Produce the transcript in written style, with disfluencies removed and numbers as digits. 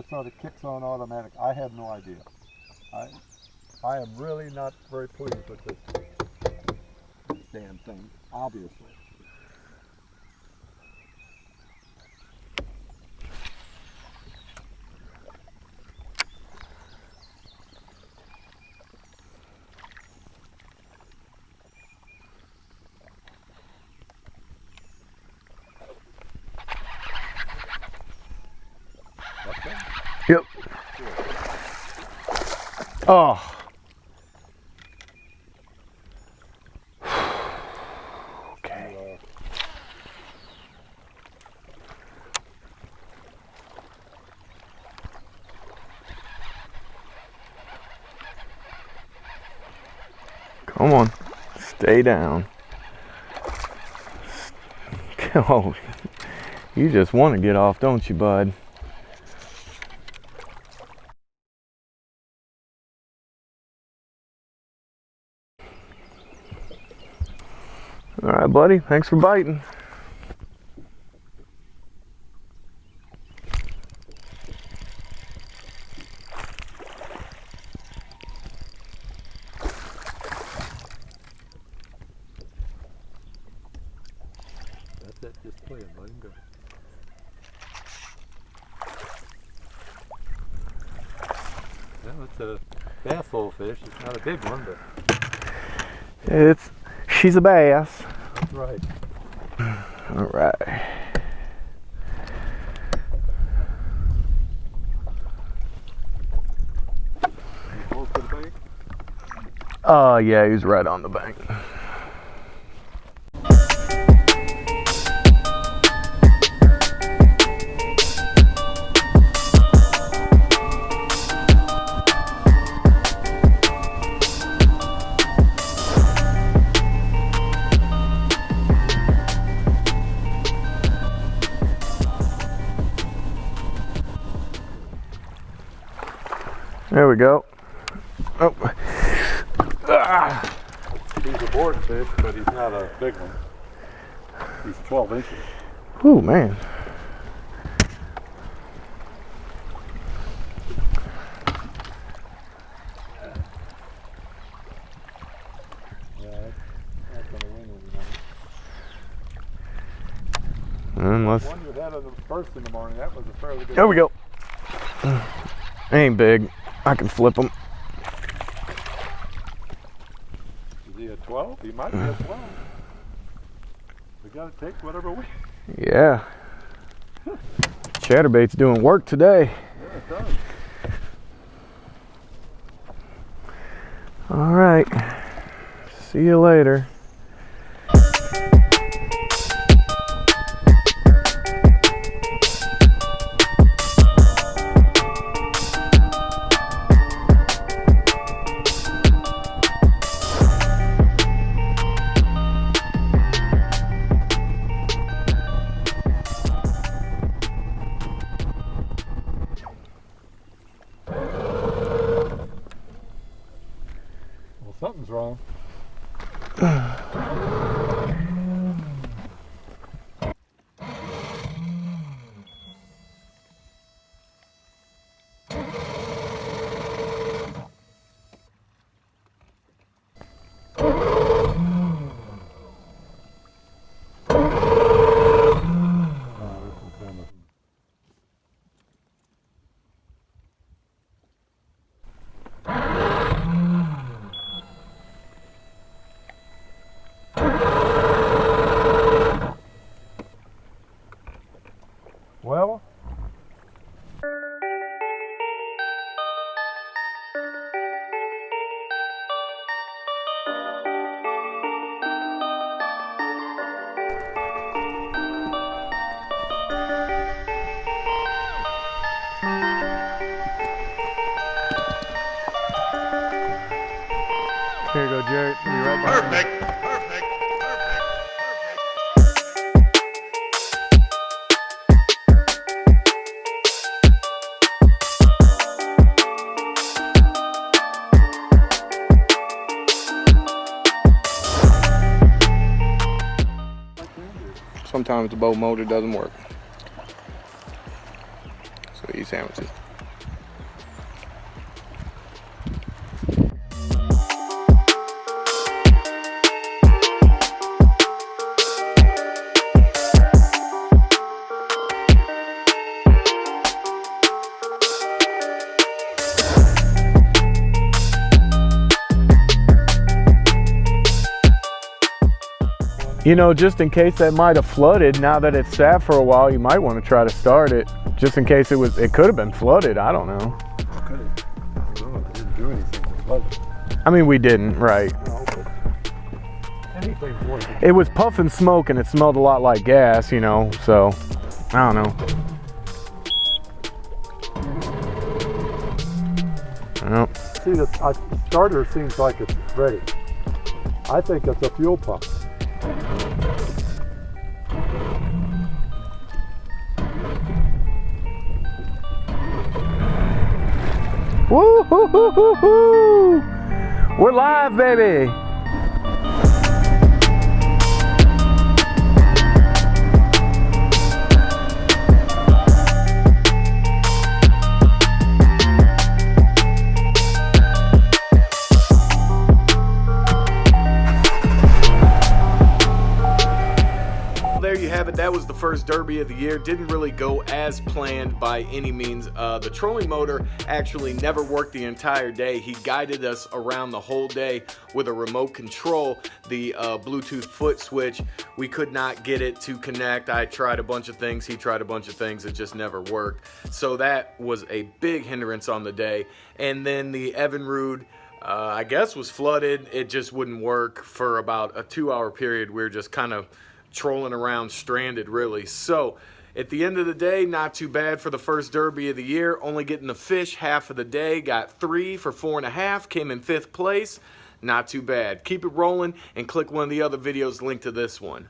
sort of kicks on automatic. I have no idea. I am really not very pleased with this damn thing, obviously. Yep. Oh. Okay. Come on. Stay down. Oh, you just want to get off, don't you, bud? All right, buddy. Thanks for biting. That's it. Just play it. Let him go. Well, it's a bass-hole fish. It's not a big one, but She's a bass. that's right. All right. Close to the bank? Yeah, he's right on the bank. There we go. Oh. Ah. He's a board fish, but he's not a big one. He's 12 inches. Ooh, man. Yeah, that's gonna win anything. Unless. One you had on the first in the morning, that was a fairly good There we go. Ain't big. I can flip them. Is he a 12? He might be a 12. We gotta take whatever we... Yeah. Chatterbait's doing work today. Yeah, it does. All right. See you later. Well, something's wrong. Well, Here you go, Jared. Be right behind you. Perfect. Sometimes the boat motor doesn't work. So you sandwich it. You know, just in case that might have flooded, now that it's sat for a while, you might want to try to start it. Just in case it could have been flooded, I don't know. Could have. No, it didn't do anything to flood it. I mean, we didn't, right. No, but anything's worth it. It was puffing smoke and it smelled a lot like gas, you know, so I don't know. Well, See, the starter seems like it's ready. I think it's a fuel pump. woo hoo hoo hoo hoo! We're live, baby! There you have it. That was the first derby of the year. Didn't really go as planned by any means. The trolling motor actually never worked the entire day. He guided us around the whole day with a remote control. The Bluetooth foot switch, we could not get it to connect. I tried a bunch of things. He tried a bunch of things. It just never worked. So that was a big hindrance on the day. And then the Evinrude, I guess, was flooded. It just wouldn't work for about a 2-hour period. We were just kind of trolling around stranded, really. So at the end of the day, not too bad for the first derby of the year. Only getting the fish half of the day. Got 3 for 4.5. Came in 5th place. Not too bad. Keep it rolling and click one of the other videos linked to this one.